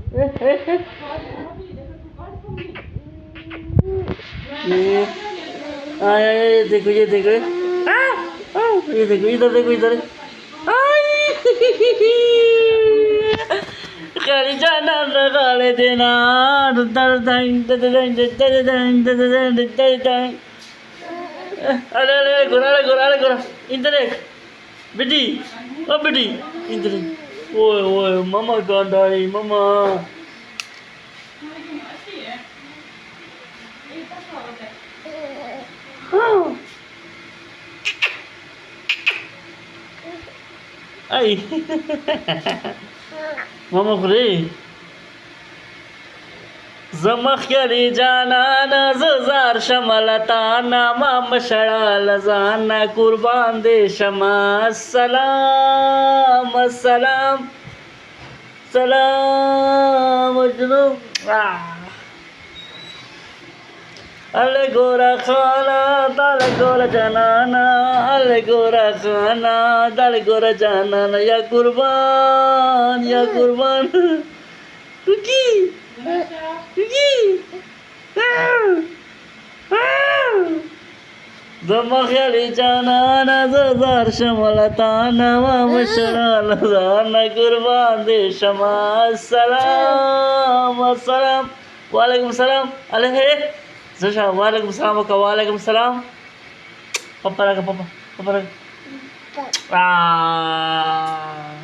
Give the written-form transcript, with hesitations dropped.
ये आया, देखो ये देखो, ये देखो, इधर देखो, इधर खाली जाना काले देना। अरे अरे घोड़ा, अरे घोड़ा, अरे घोड़ा, इधर देख बेटी, ओ बेटी, इधर ओए ओए मामा कहाँ डाली मामा। आई मामा खुले जमख करी जाना ना जार शमलताना माम शळाल जाना कुर्बान दे शमा सलाम सलाम सलाम मजनू अले गोरा खाना दाल गोरा जनाना, अले गोरा खाना दाल गोरा जनाना, या कुर्बान कुकी कुकी दमख्याली जाना जार शमलताना मशराल जाना कुर्बान दे शमा सलाम सलाम वालेकुम सलाम अले हे Zusha, waalaikum salam, waalaikum salam. Papa raga, papa raga. Ah.